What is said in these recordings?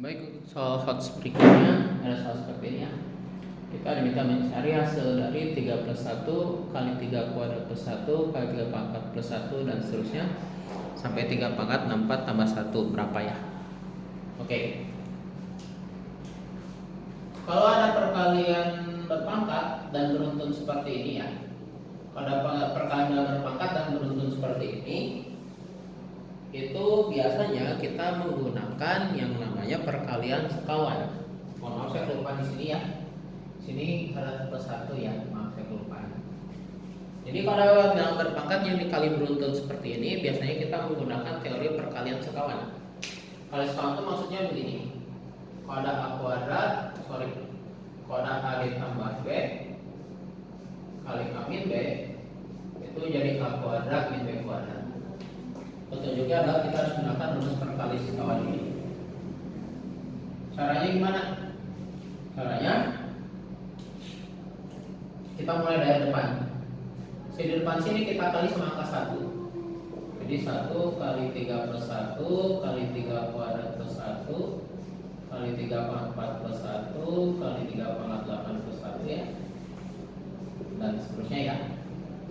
Baik, untuk soal hot berikutnya ada soal seperti ini ya. Kita diminta mencari hasil dari 3 plus 1 kali 3 kuadrat plus 1 kali 3 pangkat plus 1 dan seterusnya sampai 3 pangkat 64 tambah 1 berapa ya? Oke. Kalau ada perkalian berpangkat dan beruntun seperti ini ya. Kalau ada perkalian berpangkat dan beruntun seperti ini, itu biasanya kita menggunakan yang namanya perkalian sekawan. Mohon maaf saya kelupaan di sini ya. Sini ada plus 1 ya, maaf saya kelupaan. Jadi kalau bilangan berpangkat yang dikali beruntun seperti ini, biasanya kita menggunakan teori perkalian sekawan. Kali sekawan itu maksudnya begini. Kalau ada A kuadrat, kalau ada A ditambah B kali A min B, itu jadi A kuadrat min B kuadrat. Petunjuknya adalah kita harus menggunakan rumus perkali sekawan ini. Caranya gimana? Caranya kita mulai dari depan. Di depan sini kita kali sama angka 1. Jadi 1 kali 3 plus 1 kali 3 kuadrat plus 1 kali 3 pangkat 4 plus 1 kali 3 pangkat 8 plus 1 ya. Dan seterusnya ya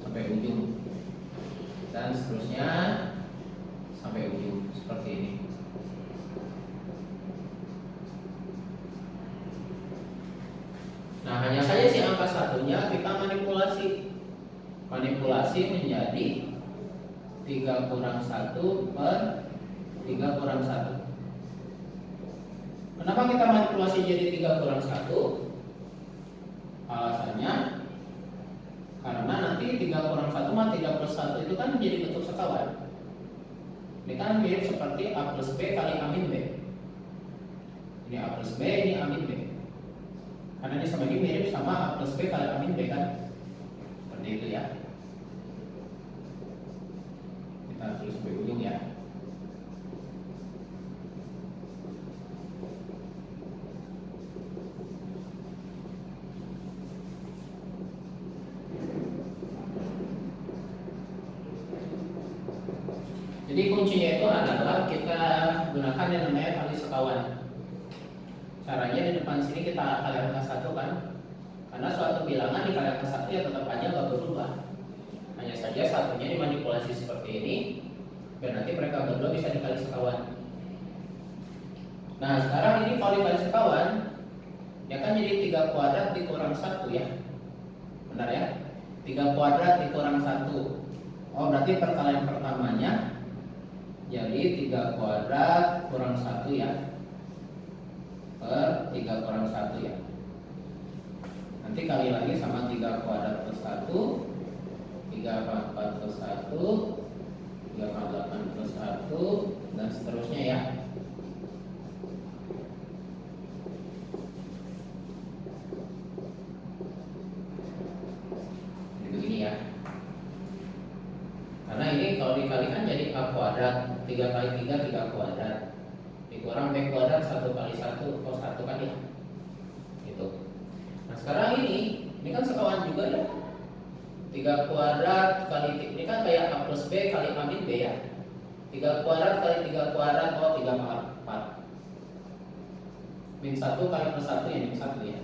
sampai ujung. Dan seterusnya sampai ujung seperti ini. Nah, hanya saja si angka satunya kita manipulasi menjadi 3 kurang 1 per 3 kurang 1. Kenapa kita manipulasi jadi 3 kurang 1? Alasannya karena nanti 3 kurang 1 mah 3 plus 1 itu kan menjadi bentuk sekawan. Ini kan mirip seperti A plus B kali A min B. Ini A plus B, ini A min B. Karena ini sama ini mirip sama A plus B kali A min B kan. Seperti itu ya. Kita tulis sampai ujung ya. Jadi kuncinya itu adalah kita gunakan yang namanya kali sekawan. Caranya di depan sini kita kali angka 1 kan. Karena suatu bilangan dikali angka 1 ya tetap aja nggak berubah. Hanya saja satunya dimanipulasi seperti ini dan nanti mereka berdua bisa dikali sekawan. Nah sekarang ini kalau dikali sekawan ya kan jadi 3 kuadrat dikurang 1 ya. Benar ya? 3 kuadrat dikurang 1. Oh berarti perkalian pertamanya jadi 3 kuadrat kurang 1 ya per 3 kurang 1 ya. Nanti kali lagi sama 3 kuadrat plus 1 3 pangkat 4 plus 1 3 pangkat 8 plus 1 dan seterusnya ya. Jadi begini ya. Karena ini kalau dikalikan jadi A kuadrat 3 kali 3 3 kuadrat dikurang B kuadrat 1 kali 1 oh 1 kan ya gitu. Nah sekarang ini kan sekawan juga ya. 3 kuadrat kali ini kan kayak A plus B kali A min B ya. 3 kuadrat kali 3 kuadrat oh 3 pangkat 4 min 1 kali plus 1 ya min 1 ya.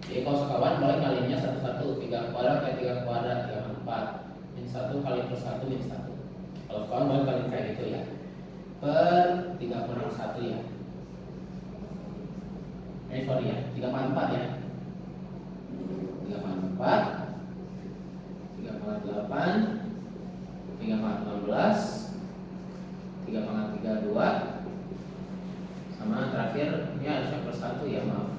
Jadi kalau sekawan boleh kalinya 1 1 3 kuadrat kali 3 kuadrat 3 pangkat 4 min 1 kali plus 1 min 1. Kalau sekawan boleh kali kayak gitu ya per 3 kurang 1 ya. Sorry ya 3 pangkat 4 ya 3 pangkat 4 3 pangkat 8 3 pangkat 16 3 pangkat 32 sama terakhir ini harusnya plus 1 ya maaf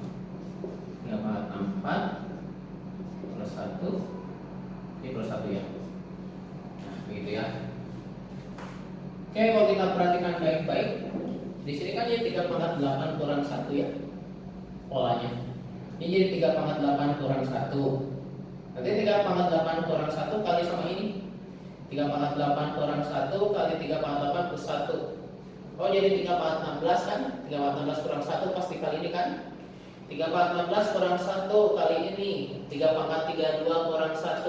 3 pangkat 64 plus 1 ini plus 1 ya. Nah begitu ya. Oke kalau kita perhatikan baik-baik di sini kan jadi 3 pangkat 8 kurang 1 ya polanya. Ini jadi 3 pangkat 8 kurang 1. Nanti 3 pangkat 8 kurang 1 kali sama ini 3 pangkat 8 kurang 1 kali 3 pangkat 8 plus 1. Oh jadi 3 pangkat 16 kan 3 pangkat 16 kurang 1 pasti kali ini kan 3 pangkat 16 kurang 1 kali ini 3 pangkat 32 kurang 1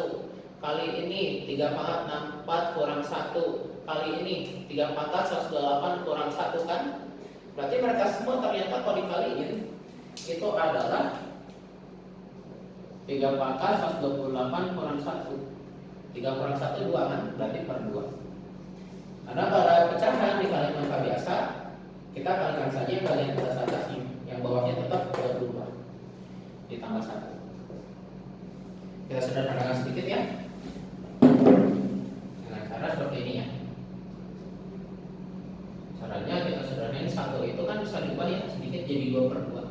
kali ini 3 pangkat 64 kurang 1 kali ini 3 pangkat 128 kurang 1 kan. Berarti mereka semua ternyata kalau dikaliin itu adalah 3 pangkat 128 kurang 1. 3 kurang 1 2 kan? Berarti per 2. Karena pada pecahan dikalikan angka biasa, kita kalikan saja yang bagian atas-atasnya, yang bawahnya tetap 22 ditambah 1. Kita sederhanakan sedikit ya, dengan cara seperti ini ya. Caranya kita sederhanain, 1 itu kan bisa diubah ya sedikit jadi 2 per 2.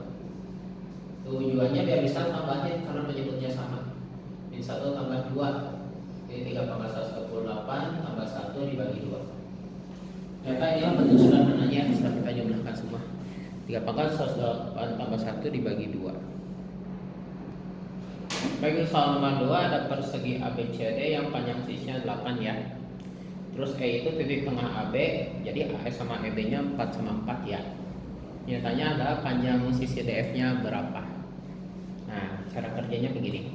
Tujuannya biar bisa tambahnya karena penyebutnya sama. Min 1 tambah 2, jadi 3 pangkat 128 tambah 1 dibagi 2. Ternyata inilah bentuk sederhananya, bisa kita jumlahkan semua. 3 pangkat 128 tambah 1 dibagi 2. Baik, soal nomor 2 ada persegi ABCD yang panjang sisinya 8 ya. Terus E itu titik tengah AB, jadi AE sama EB nya 4 sama 4 ya. Nyatanya adalah panjang sisi DF nya berapa. Nah, cara kerjanya begini.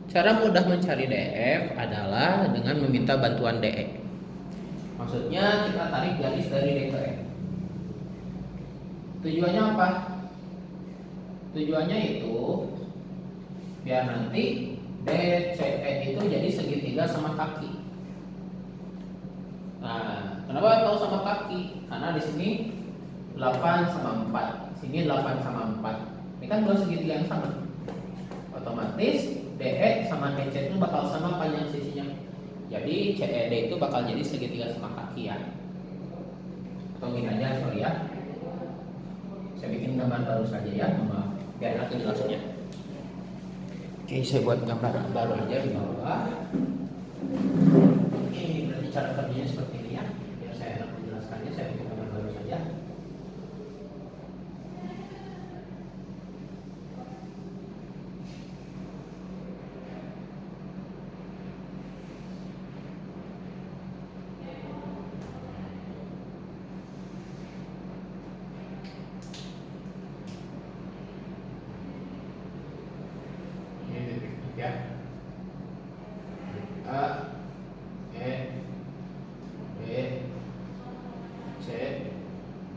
Cara mudah mencari DF adalah dengan meminta bantuan DE. Maksudnya kita tarik garis dari D ke E. Tujuannya apa? Tujuannya itu biar nanti DCE itu jadi segitiga sama kaki. Nah, kenapa tahu sama kaki? Karena di sini 8 sama 4, sini 8 sama 4. Ini kan dua segitiga yang sama. Otomatis DE sama DC itu bakal sama panjang sisinya. Jadi CED itu bakal jadi segitiga sama kaki ya. Atau gini aja, sorry ya. Saya bikin gambar baru saja ya, maaf. Biar aku jelasnya. Oke, saya buat gambar baru aja di bawah. Oke, berarti cara kerjanya seperti ini ya. Biar saya enak menjelaskannya, saya bikin gambar baru saja. Ya. A, E, B, C,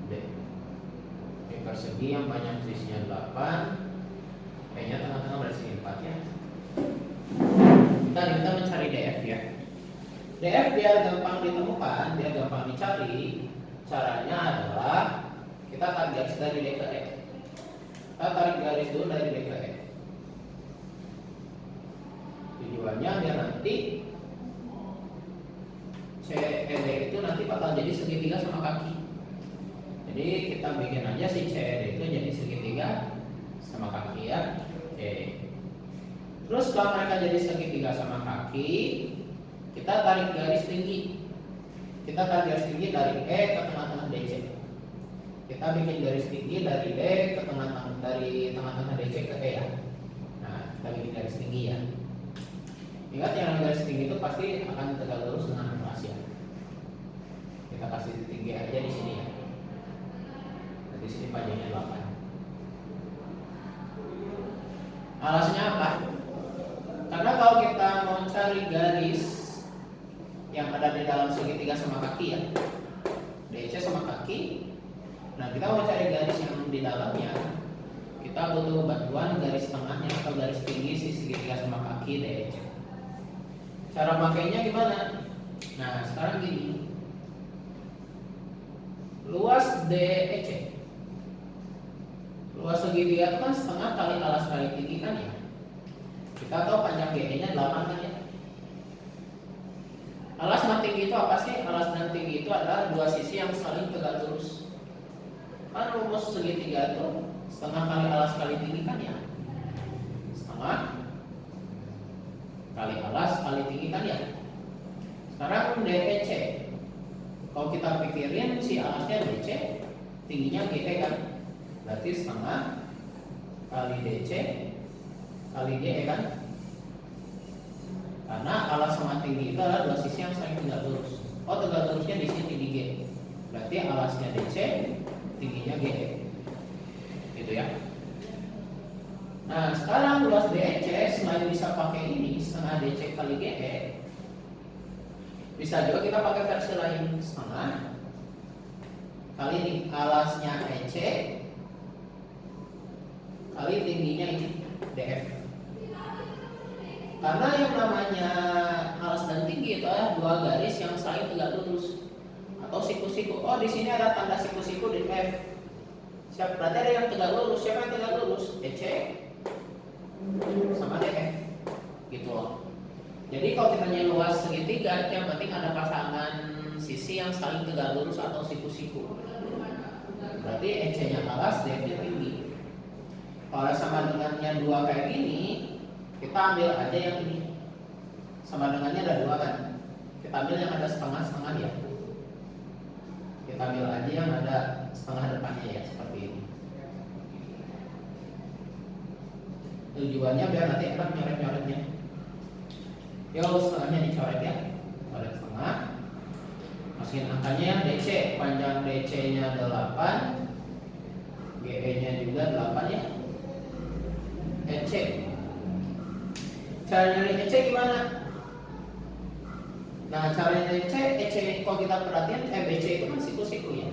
D. Ini persegi yang panjang sisinya 8, E-nya tengah-tengah bersegi 4 ya. Kita mencari DF ya. DF biar gampang ditemukan, biar gampang dicari, caranya adalah kita tarik garis dari D ke E. Kita tarik garis dulu dari D ke E. Tujuannya biar nanti CED itu nanti bakal jadi segitiga sama kaki. Jadi kita bikin aja si CED itu jadi segitiga sama kaki ya. Oke. Terus kalau mereka jadi segitiga sama kaki, kita tarik garis tinggi. Kita tarik garis tinggi dari E ke tengah-tengah DC. Kita bikin garis tinggi dari E ke tengah-tengah, dari tengah-tengah DC ke E ya. Nah, kita bikin garis tinggi ya. Ingat yang garis tinggi itu pasti akan tegak lurus dengan alas ya. Kita kasih tinggi aja di sini ya. Nah, di sini panjangnya 8. Alasnya apa? Karena kalau kita mau cari garis yang ada di dalam segitiga sama kaki ya, DC sama kaki. Nah, kita mau cari garis yang di dalamnya, kita butuh bantuan garis tengahnya atau garis tinggi si segitiga sama kaki DC. Cara makainya gimana? Nah, sekarang gini. Luas DEC. Luas segitiga itu kan setengah kali alas kali tinggi kan ya. Kita tahu panjang GE-nya 8 kan ya. Alas dan tinggi itu apa sih? Alas dan tinggi itu adalah dua sisi yang saling tegak lurus. Kan rumus segitiga itu setengah kali alas kali tinggi kan ya. Setengah kali alas kali tinggi kan ya. Sekarang DEC, kalau kita pikirin si alasnya DC, tingginya GE kan, berarti setengah kali DC kali GE kan. Karena alas sama tinggi itu adalah dua sisi yang saling tegak lurus. Oh, tegak lurusnya di sini di G, berarti alasnya DC, tingginya GE, gitu ya. Nah, sekarang luas DEC selain bisa pakai ini setengah DC kali GE, bisa juga kita pakai versi lain setengah kali alasnya EC kali tingginya ini DF. Karena yang namanya alas dan tinggi itu adalah dua garis yang saling tegak lurus atau siku-siku. Oh, di sini ada tanda siku-siku di F. Siapa? Berarti ada yang tegak lurus. Siapa yang tegak lurus? EC sama DF. Gitu loh. Jadi kalau kita luas segitiga, yang penting ada pasangan sisi yang saling tegak lurus atau siku-siku. Berarti EC-nya alas, DF-nya tinggi. Kalau sama dengannya dua kayak gini, kita ambil aja yang ini. Sama dengannya ada dua kan? Kita ambil yang ada setengah-setengah ya. Kita ambil aja yang ada setengah depannya ya, seperti ini. Tujuannya biar nanti enak nyoret-nyoretnya. Yuk, setengahnya dicoret ya. Coret setengah. Masukin angkanya ya, DC. Panjang DC-nya 8, GE-nya juga 8 ya. EC. Cara nyari EC gimana? Nah, cara nyari EC kalau kita perhatian EBC itu kan siku-siku ya.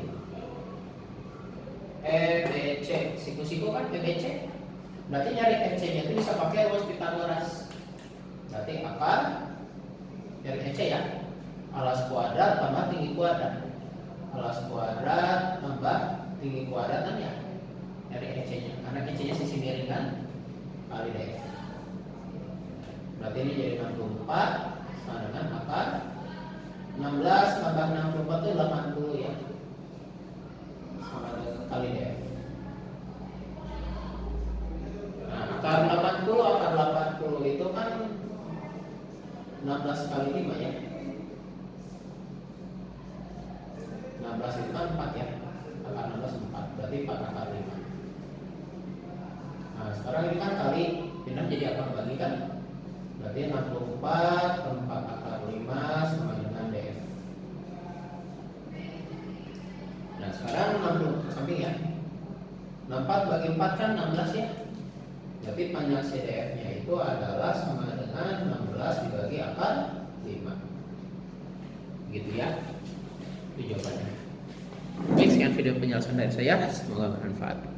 EBC, siku-siku kan EBC. Berarti nyari EC-nya itu bisa pakai rumus Pythagoras. Berarti akar dari EC ya. Alas kuadrat tambah tinggi kuadrat. Alas kuadrat tambah tinggi kuadrat kan ya. Dari EC-nya. Karena EC-nya sisi miring kan. Kali DF. Berarti ini jadi 64 sama dengan akar 16 tambah 64 itu 80 ya. Sama dengan kali DF. Nah, akar 80 itu kan 16 kali 5 ya. 16 itu kan 4 ya. Akar 16 4. Berarti 4 akar 5. Nah, sekarang ini kan kali pindah jadi akar bagi kan. Berarti 64 per 4 akar 5 sama dengan DF. Nah, sekarang 60 ke samping ya. 64 bagi 4 kan 16 ya. Berarti panjang CDF-nya itu adalah sama dengan 16 dibagi akar 5. Gitu ya. Itu jawabannya. Baik, sekian video penjelasan dari saya. Semoga bermanfaat.